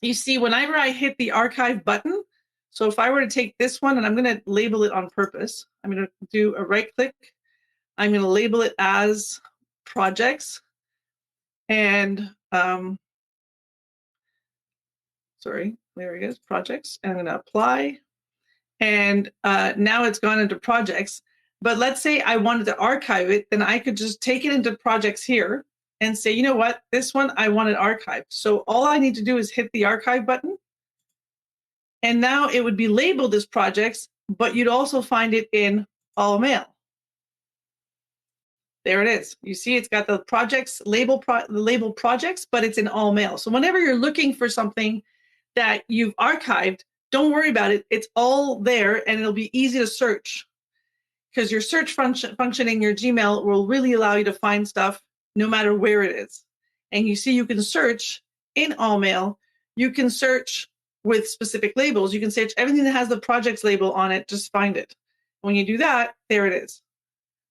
you see whenever I hit the archive button, so if I were to take this one, and I'm going to label it on purpose, I'm going to do a right click. I'm going to label it as projects. And sorry, there it is, projects. And I'm going to apply. And now it's gone into projects. But let's say I wanted to archive it, then I could just take it into projects here and say, you know what, this one I want it archived. So all I need to do is hit the archive button. And now it would be labeled as projects, but you'd also find it in all mail. There it is. You see, it's got the projects label projects, but it's in all mail. So whenever you're looking for something that you've archived, don't worry about it. It's all there, and it'll be easy to search, because your search function in your Gmail will really allow you to find stuff no matter where it is. And you see, you can search in all mail. You can search with specific labels. You can search everything that has the projects label on it, just find it. When you do that, there it is.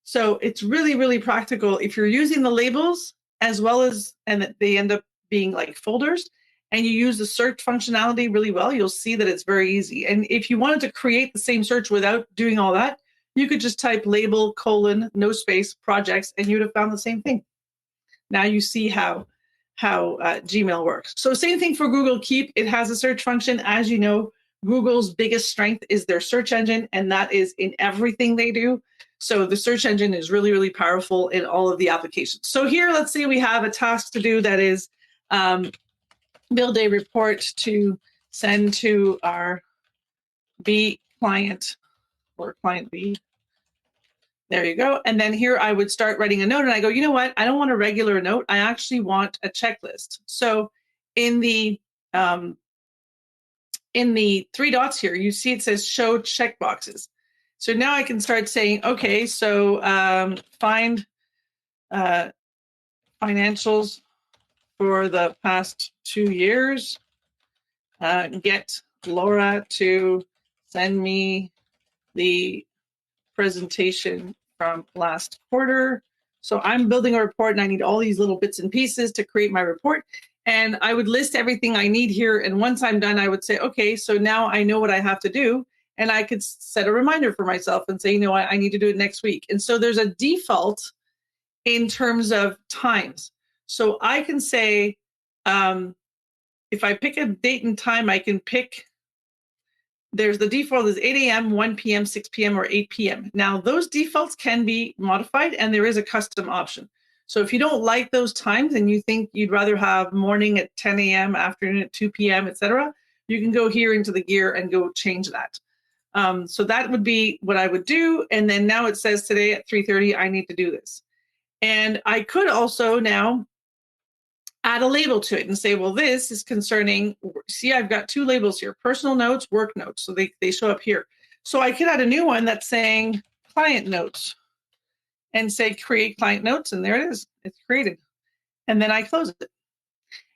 So it's really, really practical if you're using the labels as well as, and they end up being like folders, and you use the search functionality really well, you'll see that it's very easy. And if you wanted to create the same search without doing all that, you could just type label : no space projects, and you'd have found the same thing. Now you see how Gmail works. So same thing for Google Keep. It has a search function. As you know, Google's biggest strength is their search engine, and that is in everything they do. So the search engine is really, really powerful in all of the applications. So here, let's say we have a task to do that is build a report to send to our B client, or client B. There you go. And then here I would start writing a note, and I go, you know what? I don't want a regular note. I actually want a checklist. So in the 3 dots here, you see it says show checkboxes. So now I can start saying, okay, so find financials for the past 2 years. Get Laura to send me the presentation from last quarter. So I'm building a report, and I need all these little bits and pieces to create my report. And I would list everything I need here. And once I'm done, I would say, okay, so now I know what I have to do. And I could set a reminder for myself and say, you know what, I need to do it next week. And so there's a default in terms of times. So I can say, if I pick a date and time, I can pick, there's the default is 8 a.m., 1 p.m., 6 p.m., or 8 p.m. Now, those defaults can be modified, and there is a custom option. So if you don't like those times and you think you'd rather have morning at 10 a.m., afternoon at 2 p.m., etc., you can go here into the gear and go change that. So that would be what I would do. And then now it says today at 3:30, I need to do this. And I could also now add a label to it and say, well, this is concerning, see, I've got two labels here, personal notes, work notes. So they show up here. So I could add a new one that's saying client notes and say create client notes. And there it is. It's created. And then I close it.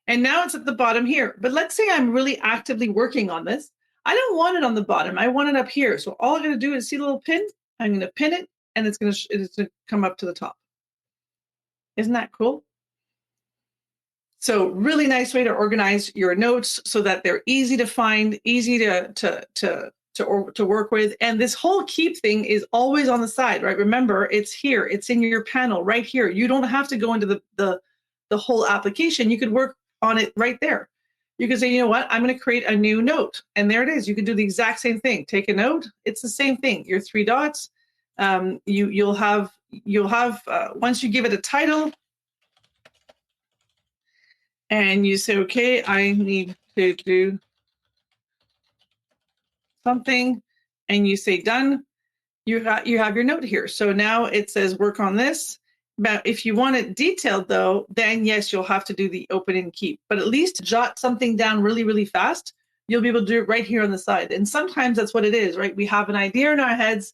And now it's at the bottom here. But let's say I'm really actively working on this. I don't want it on the bottom. I want it up here. So all I'm going to do is see the little pin. I'm going to pin it, and it's going to come up to the top. Isn't that cool? So really nice way to organize your notes so that they're easy to find, easy to work with. And this whole keep thing is always on the side, right? Remember, it's here. It's in your panel right here. You don't have to go into the whole application. You could work on it right there. You can say, you know what, I'm going to create a new note. And there it is. You can do the exact same thing. Take a note. It's the same thing. Your three dots. You'll have once you give it a title and you say, okay, I need to do something, and you say done, you have your note here. So now it says work on this. But if you want it detailed, though, then yes, you'll have to do the open and keep. But at least jot something down really, really fast. You'll be able to do it right here on the side. And sometimes that's what it is, right? We have an idea in our heads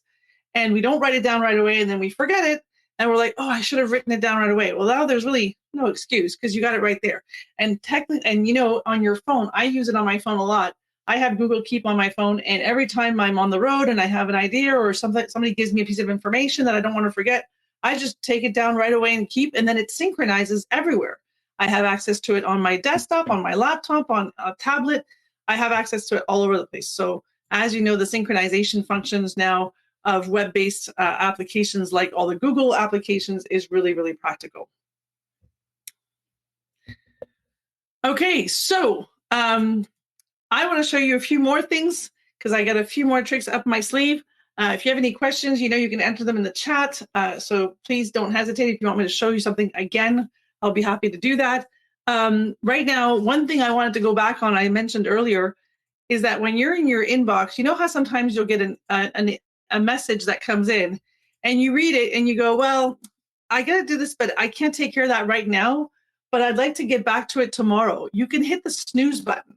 and we don't write it down right away, and then we forget it. And we're like, oh, I should have written it down right away. Well, now there's really no excuse because you got it right there. And technically, and you know, on your phone, I use it on my phone a lot. I have Google Keep on my phone, and every time I'm on the road and I have an idea or somebody gives me a piece of information that I don't want to forget, I just take it down right away and keep, and then it synchronizes everywhere. I have access to it on my desktop, on my laptop, on a tablet. I have access to it all over the place. So as you know, the synchronization functions now of web-based applications like all the Google applications is really, really practical. Okay, so I want to show you a few more things because I got a few more tricks up my sleeve. If you have any questions, you know, you can enter them in the chat. So please don't hesitate. If you want me to show you something again, I'll be happy to do that. Right now, one thing I wanted to go back on, I mentioned earlier, is that when you're in your inbox, you know how sometimes you'll get a message that comes in and you read it and you go, well, I got to do this, but I can't take care of that right now, but I'd like to get back to it tomorrow. You can hit the snooze button.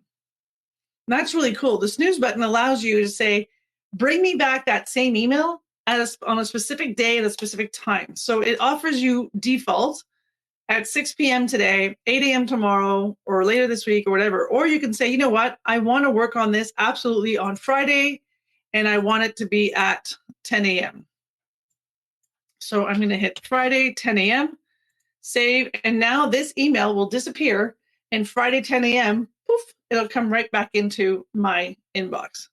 And that's really cool. The snooze button allows you to say, bring me back that same email on a specific day at a specific time. So it offers you default at 6 p.m. today, 8 a.m. tomorrow, or later this week, or whatever. Or you can say, you know what, I want to work on this absolutely on Friday, and I want it to be at 10 a.m. So I'm going to hit Friday, 10 a.m., save, and now this email will disappear, and Friday, 10 a.m., poof, it'll come right back into my inbox.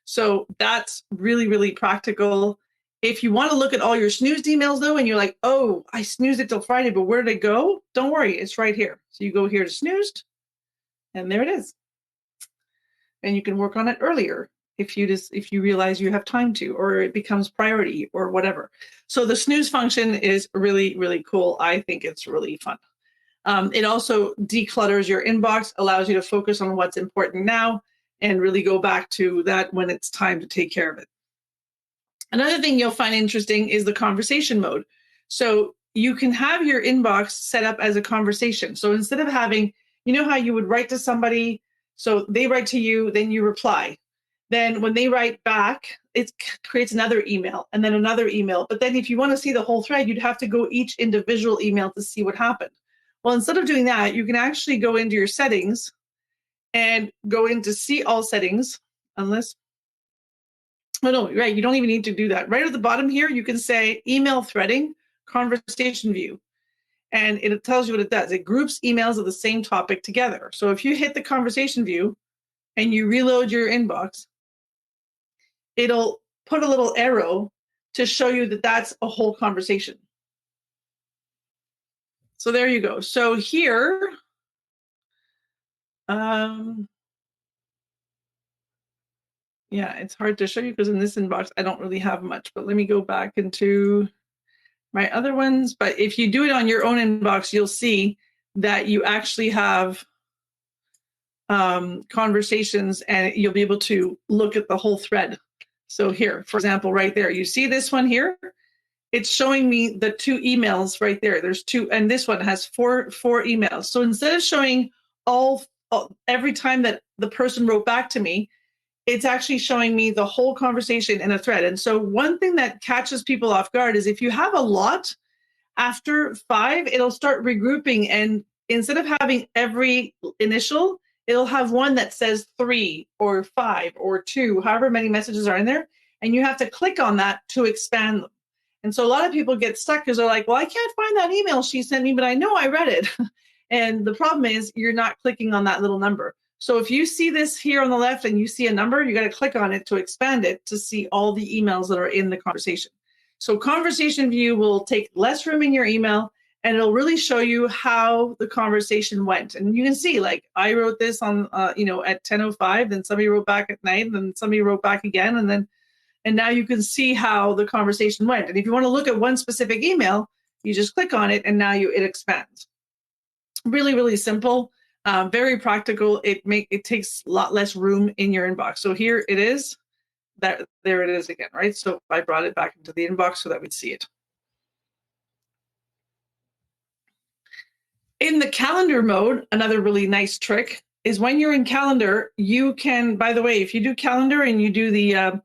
So that's really, really practical. If you want to look at all your snoozed emails, though, and you're like, oh, I snoozed it till Friday, but where did it go? Don't worry, it's right here. So you go here to snoozed, and there it is. And you can work on it earlier if you realize you have time to, or it becomes priority or whatever. So the snooze function is really, really cool. I think it's really fun. It also declutters your inbox, allows you to focus on what's important now, and really go back to that when it's time to take care of it. Another thing you'll find interesting is the conversation mode. So you can have your inbox set up as a conversation. So instead of having, you know how you would write to somebody, so they write to you, then you reply. Then when they write back, it creates another email and then another email. But then if you want to see the whole thread, you'd have to go each individual email to see what happened. Well, instead of doing that, you can actually go into your settings and go into see all settings, unless, oh no, right, you don't even need to do that. Right at the bottom here, you can say email threading, conversation view. And it tells you what it does. It groups emails of the same topic together. So if you hit the conversation view and you reload your inbox, it'll put a little arrow to show you that that's a whole conversation. So there you go. So here, yeah, it's hard to show you because in this inbox, I don't really have much, but let me go back into my other ones. But if you do it on your own inbox, you'll see that you actually have conversations and you'll be able to look at the whole thread. So here, for example, right there, you see this one here? It's showing me the 2 emails right there. There's 2, and this one has four emails. So instead of showing all every time that the person wrote back to me, it's actually showing me the whole conversation in a thread. And so one thing that catches people off guard is if you have a lot, after 5, it'll start regrouping. And instead of having every initial, it'll have one that says 3 or 5 or 2, however many messages are in there. And you have to click on that to expand them. And so a lot of people get stuck because they're like, well, I can't find that email she sent me, but I know I read it. And the problem is you're not clicking on that little number. So if you see this here on the left and you see a number, you got to click on it to expand it to see all the emails that are in the conversation. So conversation view will take less room in your email, and it'll really show you how the conversation went. And you can see, like, I wrote this on, at 10:05, then somebody wrote back at night, then somebody wrote back again, and now you can see how the conversation went. And if you want to look at one specific email, you just click on it, and now it expands. Really, really simple, very practical. It takes a lot less room in your inbox. So here it is. There it is again, right? So I brought it back into the inbox so that we'd see it. In the calendar mode, another really nice trick is when you're in calendar, you can, by the way, if you do calendar and you do the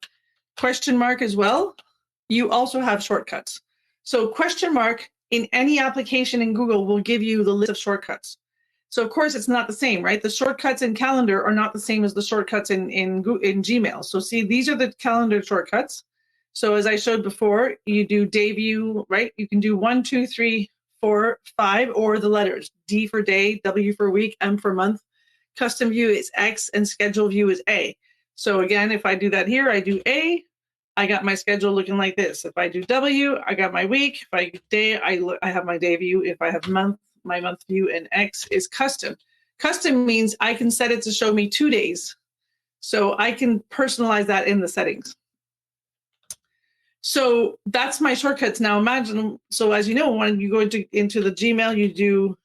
question mark as well, you also have shortcuts. So question mark in any application in Google will give you the list of shortcuts. So of course it's not the same, right? The shortcuts in calendar are not the same as the shortcuts in Gmail. So see, these are the calendar shortcuts. So as I showed before, you do day view, right? You can do 1, 2, 3, 4, 5, or the letters. D for day, W for week, M for month. Custom view is X, and schedule view is A. So again, if I do that here, I do A, I got my schedule looking like this. If I do W, I got my week. If I do day, I have my day view. If I have month, my month view, and X is custom. Custom means I can set it to show me 2 days. So I can personalize that in the settings. So that's my shortcuts. Now imagine, so as you know, when you go into the Gmail, you do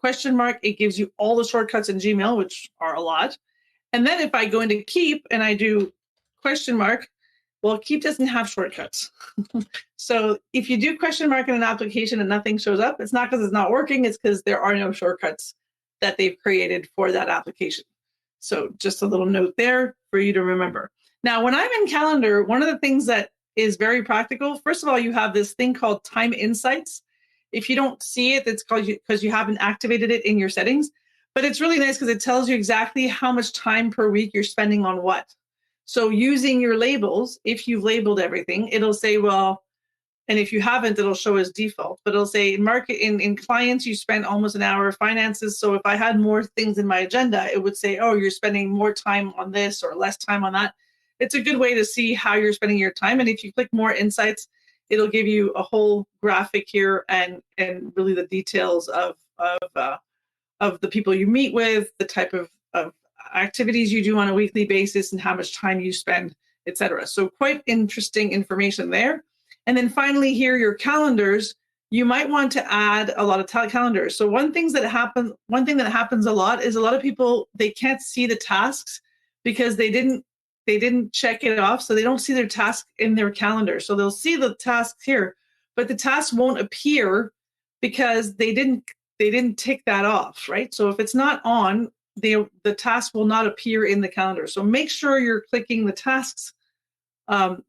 question mark, it gives you all the shortcuts in Gmail, which are a lot. And then if I go into Keep and I do question mark, well, Keep doesn't have shortcuts. So if you do question mark in an application and nothing shows up, it's not because it's not working, it's because there are no shortcuts that they've created for that application. So just a little note there for you to remember. Now, when I'm in calendar, one of the things that is very practical, first of all, you have this thing called time insights. If you don't see it, it's called because you haven't activated it in your settings, but it's really nice because it tells you exactly how much time per week you're spending on what. So using your labels, if you've labeled everything, it'll say, well, and if you haven't, it'll show as default, but it'll say in clients, you spent almost an hour, finances. So if I had more things in my agenda, it would say, oh, you're spending more time on this or less time on that. It's a good way to see how you're spending your time. And if you click more insights, it'll give you a whole graphic here and really the details of the people you meet with, the type of activities you do on a weekly basis, and how much time you spend, etc. So quite interesting information there. And then finally here, your calendars, you might want to add a lot of calendars. So one thing that happens a lot is a lot of people, they can't see the tasks because they didn't check it off. So they don't see their task in their calendar. So they'll see the tasks here, but the tasks won't appear because they didn't tick that off, right? So if it's not on, the task will not appear in the calendar. So make sure you're clicking the tasks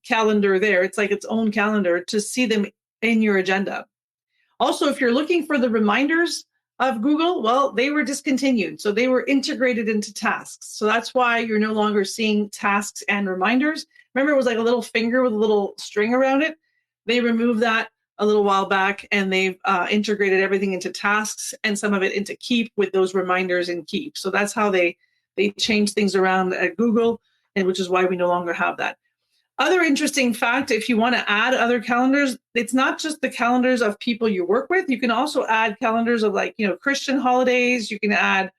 calendar there. It's like its own calendar to see them in your agenda. Also, if you're looking for the reminders of Google, well, they were discontinued. So they were integrated into tasks. So that's why you're no longer seeing tasks and reminders. Remember, it was like a little finger with a little string around it. They removed that a little while back, and they've integrated everything into tasks and some of it into Keep with those reminders in Keep. So that's how they change things around at Google, and which is why we no longer have that. Other interesting fact, if you want to add other calendars, it's not just the calendars of people you work with. You can also add calendars of Christian holidays. You can add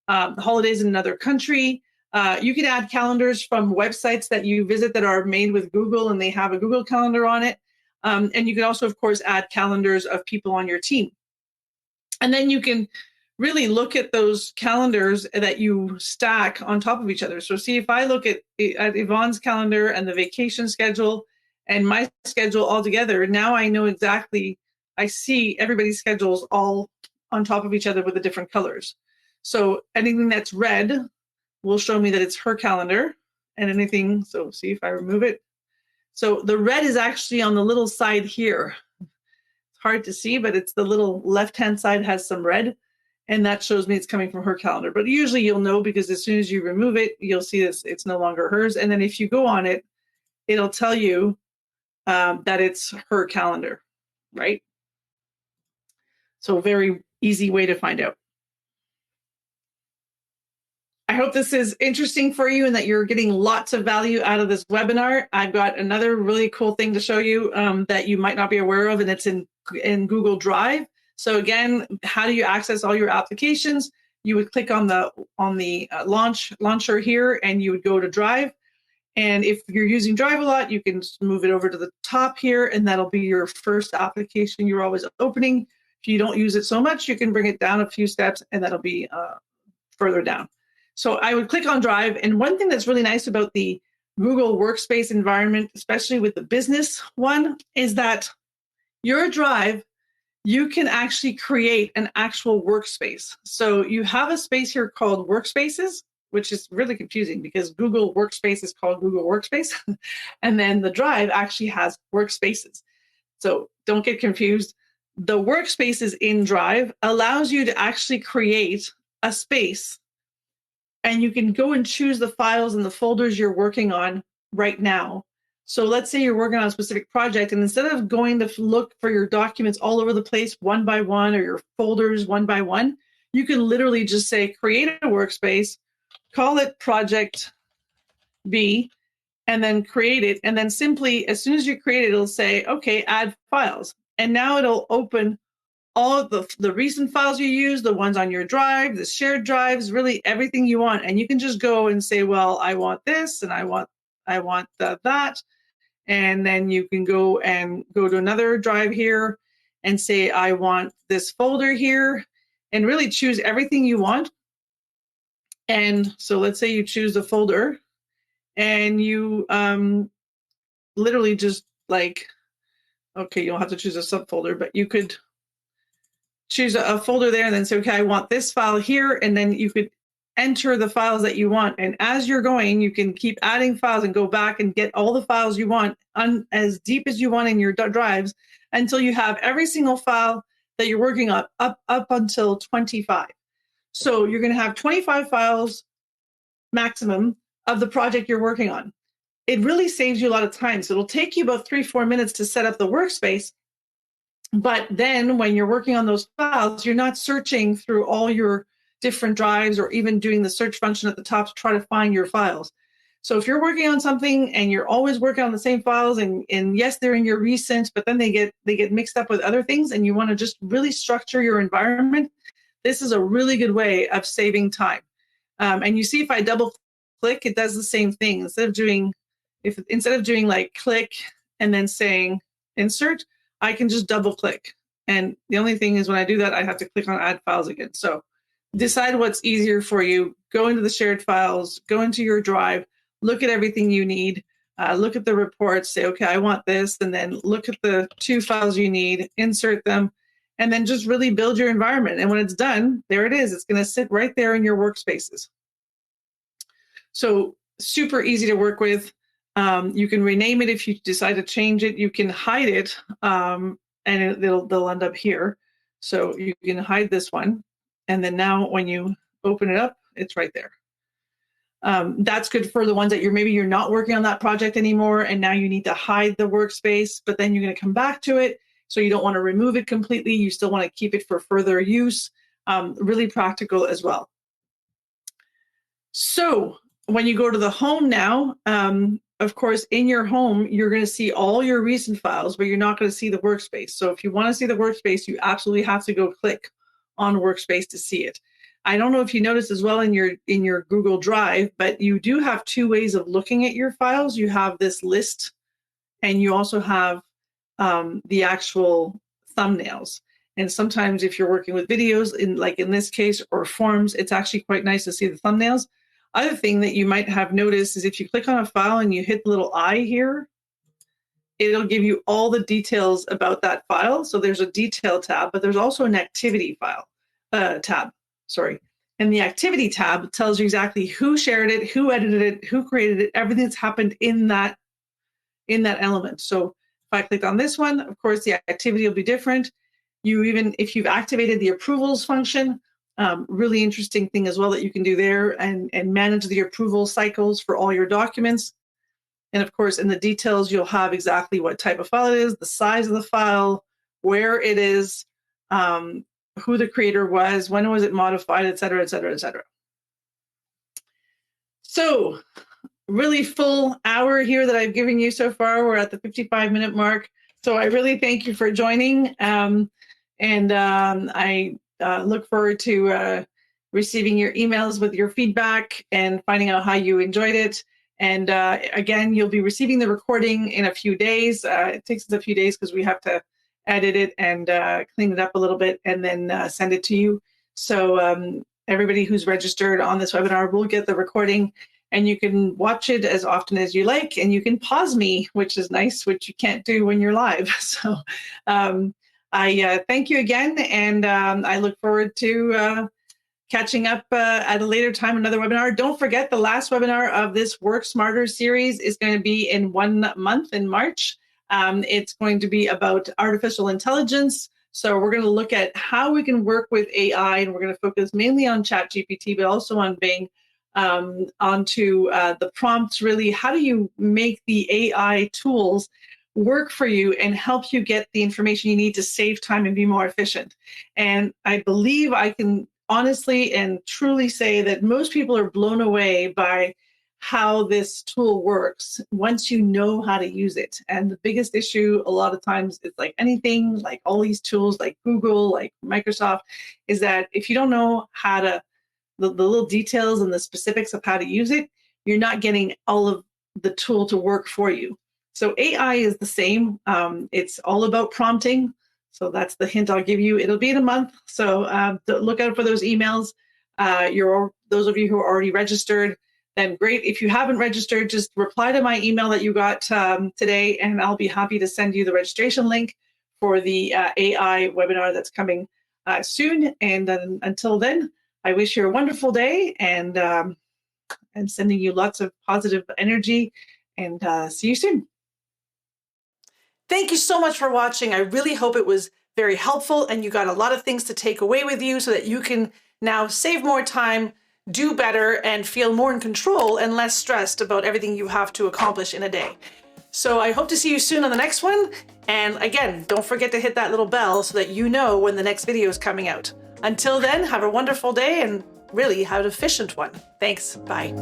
holidays in another country. You can add calendars from websites that you visit that are made with Google and they have a Google Calendar on it. And you can also, of course, add calendars of people on your team. And then you can really look at those calendars that you stack on top of each other. So see, if I look at Yvonne's calendar and the vacation schedule and my schedule all together, now I know exactly, I see everybody's schedules all on top of each other with the different colors. So anything that's red will show me that it's her calendar, and anything, so see if I remove it. So the red is actually on the little side here. It's hard to see, but it's the little left-hand side has some red, and that shows me it's coming from her calendar. But usually you'll know, because as soon as you remove it, you'll see this, it's no longer hers. And then if you go on it, it'll tell you that it's her calendar, right? So very easy way to find out. I hope this is interesting for you and that you're getting lots of value out of this webinar. I've got another really cool thing to show you that you might not be aware of, and it's in Google Drive. So again, how do you access all your applications? You would click on the launcher here, and you would go to Drive. And if you're using Drive a lot, you can move it over to the top here, and that'll be your first application you're always opening. If you don't use it so much, you can bring it down a few steps, and that'll be further down. So I would click on Drive. And one thing that's really nice about the Google Workspace environment, especially with the business one, is that your Drive, you can actually create an actual workspace. So you have a space here called Workspaces, which is really confusing because Google Workspace is called Google Workspace. And then the Drive actually has Workspaces. So don't get confused. The Workspaces in Drive allows you to actually create a space, and you can go and choose the files and the folders you're working on right now. So let's say you're working on a specific project, and instead of going to look for your documents all over the place one by one, or your folders one by one, you can literally just say, create a workspace, call it Project B, and then create it. And then simply, as soon as you create it, it'll say, okay, add files. And now it'll open all of the recent files you use, the ones on your drive, the shared drives, really everything you want. And you can just go and say, well, I want this, and I want that. And then you can go to another drive here and say, I want this folder here, and really choose everything you want. And so let's say you choose a folder, and you literally just like, okay, you don't have to choose a subfolder, but you could choose a folder there and then say, okay, I want this file here. And then you could enter the files that you want. And as you're going, you can keep adding files and go back and get all the files you want as deep as you want in your drives until you have every single file that you're working on up until 25. So you're going to have 25 files maximum of the project you're working on. It really saves you a lot of time. So it'll take you about 3-4 minutes to set up the workspace. But then when you're working on those files, you're not searching through all your different drives or even doing the search function at the top to try to find your files. So if you're working on something and you're always working on the same files, and yes, they're in your recent, but then they get mixed up with other things, and you want to just really structure your environment, this is a really good way of saving time. And you see, if I double click, it does the same thing. Instead of doing like click and then saying insert, I can just double click. And the only thing is when I do that, I have to click on add files again. So decide what's easier for you. Go into the shared files, go into your drive, look at everything you need, look at the reports, say, okay, I want this, and then look at the 2 files you need, insert them, and then just really build your environment. And when it's done, there it is. It's going to sit right there in your workspaces. So super easy to work with. You can rename it if you decide to change it. You can hide it, and they'll end up here. So you can hide this one, and then now when you open it up, it's right there. That's good for the ones that you're not working on that project anymore, and now you need to hide the workspace, but then you're going to come back to it. So you don't want to remove it completely. You still want to keep it for further use. Really practical as well. So when you go to the home now, of course, in your home, you're going to see all your recent files, but you're not going to see the workspace. So if you want to see the workspace, you absolutely have to go click on workspace to see it. I don't know if you noticed as well in your Google Drive, but you do have 2 ways of looking at your files. You have this list, and you also have the actual thumbnails. And sometimes if you're working with videos, like in this case, or forms, it's actually quite nice to see the thumbnails. Other thing that you might have noticed is if you click on a file and you hit the little I here, it'll give you all the details about that file. So there's a detail tab, but there's also an activity tab. And the activity tab tells you exactly who shared it, who edited it, who created it, everything that's happened in that element. So if I click on this one, of course, the activity will be different. If you've activated the approvals function, really interesting thing as well that you can do there and manage the approval cycles for all your documents. And of course, in the details, you'll have exactly what type of file it is, the size of the file, where it is, who the creator was, when was it modified, et cetera, et cetera, et cetera. So really full hour here that I've given you so far. We're at the 55-minute mark. So I really thank you for joining. I look forward to receiving your emails with your feedback and finding out how you enjoyed it. And again, you'll be receiving the recording in a few days. It takes us a few days because we have to edit it and clean it up a little bit and then send it to you. So everybody who's registered on this webinar will get the recording, and you can watch it as often as you like, and you can pause me, which is nice, which you can't do when you're live. So I thank you again, and I look forward to catching up at a later time, another webinar. Don't forget, the last webinar of this Work Smarter series is going to be in 1 month in March. It's going to be about artificial intelligence. So we're going to look at how we can work with AI, and we're going to focus mainly on ChatGPT, but also on Bing, onto the prompts, really. How do you make the AI tools work for you and help you get the information you need to save time and be more efficient? And I believe I can honestly and truly say that most people are blown away by how this tool works once you know how to use it. And the biggest issue a lot of times is like anything, like all these tools like Google, like Microsoft, is that if you don't know how to, the little details and the specifics of how to use it, you're not getting all of the tool to work for you. So AI is the same. It's all about prompting. So that's the hint I'll give you. It'll be in a month. So look out for those emails. Those of you who are already registered, then great. If you haven't registered, just reply to my email that you got today, and I'll be happy to send you the registration link for the AI webinar that's coming soon. And then until then, I wish you a wonderful day, and sending you lots of positive energy, and see you soon. Thank you so much for watching. I really hope it was very helpful and you got a lot of things to take away with you so that you can now save more time, do better, and feel more in control and less stressed about everything you have to accomplish in a day. So I hope to see you soon on the next one. And again, don't forget to hit that little bell so that you know when the next video is coming out. Until then, have a wonderful day and really have an efficient one. Thanks. Bye.